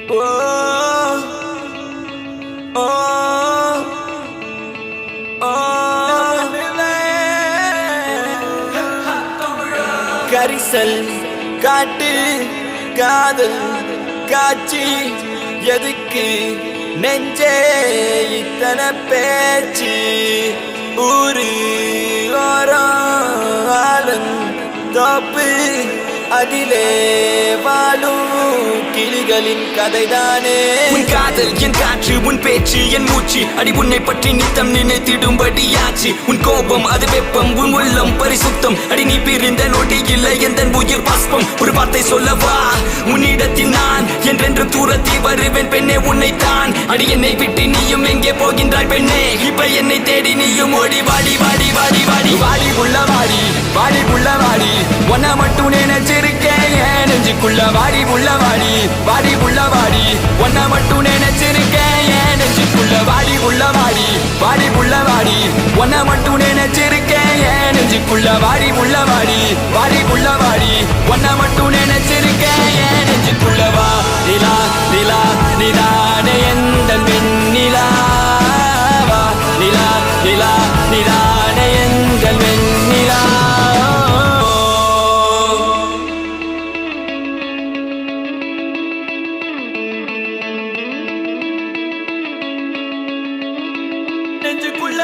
Oh, oh, oh. கரிசல் காட்டு காதல் காட்சி எதுக்கு நெஞ்சே இத்தனை பேச்சு ஊரு ஓரம் ஆளும் தோப்பு அதிலே வாழும் கிளிகளின் கதைதானே. உன் காதல் என் காற்று, உன் பேச்சு என் மூச்சு, அடி உன்னை பற்றி நித்தம் நினைத்திடும்படியாச்சு. உன் கோபம் அது வெப்பம், உன் உள்ளம் பரிசுத்தம், அடி நீ பிரிந்த நொடி இல்லை எந்த உயிர் பாஸ்பம். ஒரு வார்த்தை சொல்லவா உன்னிடத்தில் நான் என்றென்று தூரத்தில் வருவேன் பெண்ணே உன்னைத்தான். அடி என்னை விட்டு நீயும் எங்கே போகின்றாய் பெண்ணே, இப்ப என்னை தேடி நீயும் ஓடி வாடி வாடி வாடி வாடி வாடி உள்ள வாடி வாடி உள்ள வாடி ஒன்ன மட்டும் நினைச்சிருக்கேன் என் நெஞ்சுக்குள்ள வாடி உள்ள வாடி வாடி உள்ள வாடி ஒன்ன மட்டும் நினைச்சிருக்கேன் என் நெஞ்சுக்குள்ள வாடி உள்ள வாடி வாடி உள்ள வாடி ஒன்ன மட்டும் நினைச்சிருக்கேன் என் நெஞ்சுக்குள்ள வாடி உள்ள வாடி வாடி உள்ள வாடி ஒன்ன மட்டும் நினைச்சிருக்கேன் என் நெஞ்சுக்குள்ள வா நிலா நிலா நிலானே எந்த வெண்ணிலா வா நிலா நிலா நிலானே எந்த வெண்ணிலா. நெஞ்சுக்குள்ள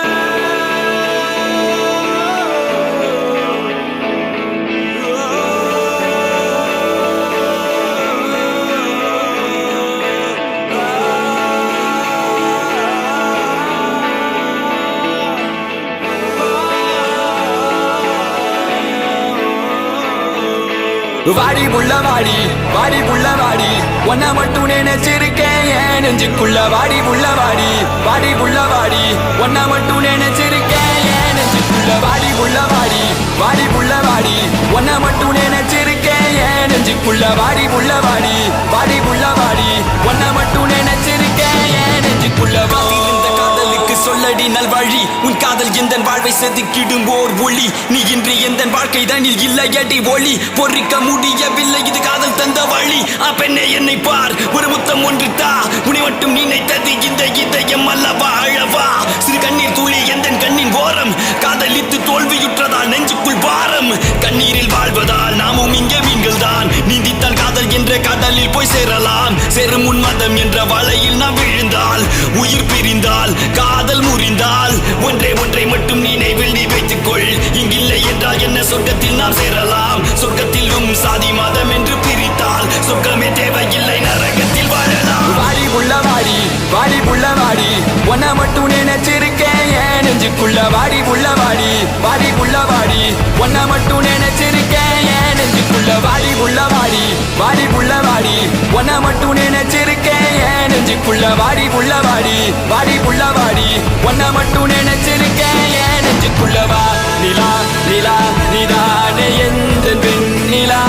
வாடி உள்ள வாடி வாடி உள்ள வாடி ஒன்ன மட்டும் நினைச்சிருக்கேன் என் நெஞ்சுக்குள்ள வாடி உள்ள வாடி வாடி உள்ள வாடி ஒன்ன மட்டும் நினைச்சிருக்கேன் என் நெஞ்சுக்குள்ள வாடி உள்ள வாடி வாடி உள்ள வாடி ஒன்ன மட்டும் நினைச்சிருக்கேன் என் நெஞ்சுக்குள்ள வாடி உள்ள வாடி வாடி உள்ள வாடி ஒன்ன மட்டும் நினைச்சிருக்கேன் என் நெஞ்சுக்குள்ள வாடி. காதலுக்கு சொல்லடி நல்வழி, உன் காதல் எந்த வாழ்வை செதுக்கிடும் ஓர் ஒளி. நீ இன்று எந்த வாழ்க்கை தானில் இல்லையடி ஒளி, பொறிக்க முடியவில்லை இது காதல் தந்த வழி. பெண்ணே என்னை பார், ஒரு முத்தம் ஒன்று தா, உன்னை மட்டும் நினைத்தது இந்த இதயம் அல்லவா அழவா. சிறு கண்ணீர் துளி எந்த கண்ணின் ஓரம், காதலித்து தோல்வியுற்றதால் நெஞ்சுக்குள் பாரம். கண்ணீரில் வாழ்வதால் நாமும் இங்கே மீன்கள் தான், நீந்தித்தால் காதல் என்ற கடலில் போய் சேரலாம். சேரும் உன்மதம் என்ற வலையில் நாம் விழுந்தால், உயிர் பிரிந்தால் காதல் முறிந்தால், ஒன்றை மட்டும் நினைவில் நீ வைத்துக்கொள். இங்கில்லை என்றால் என்ன சொர்க்கத்தில் நாம் சேரலாம். சொர்க்கத்திலும் சாதி மதம் என்று பிரித்தால் சொர்க்கமே தேவையில்லை நரகத்தில் வாழலாம். வாடி உள்ள வாடி வாடி உள்ள வாடி ஒன்ன மட்டும் நினைச்சிருக்கேன் என் நெஞ்சுக்குள்ள வாடி உள்ள வாடி வாடி உள்ள வாடி ஒன்ன மட்டும் நினைச்சிருக்கேன் என் நெஞ்சுக்குள்ள வாடி உள்ள வாடி வாடி உள்ள வாடி ஒன்ன மட்டும் நினைச்சிருக்கேன் என் நெஞ்சுக்குள்ள வாடி உள்ள வாடி வாடி உள்ள வாடி ஒன்ன மட்டும் நினைச்சிருக்கேன் என் நெஞ்சுக்குள்ள வா நிலா நிலா நிதானே எந்த வெண்ணிலா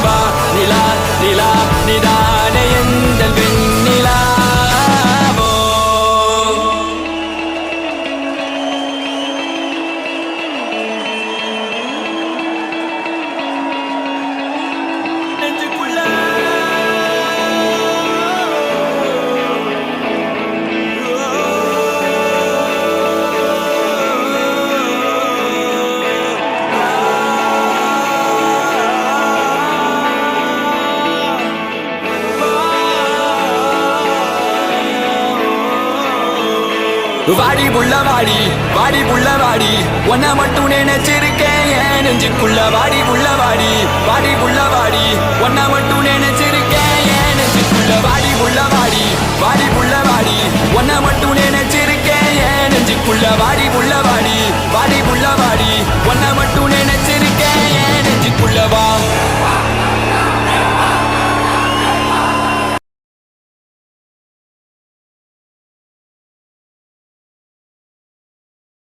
வா நிலா நிலா நிதானே எந்த வெண்ணிலா. வாடி உள்ள வாடி வாடி உள்ள வாடி ஒன்ன மட்டும் நினைச்சிருக்கேன் என் நெஞ்சுக்குள்ள வாடி உள்ள வாடி வாடி உள்ள வாடி ஒன்ன மட்டும் நினை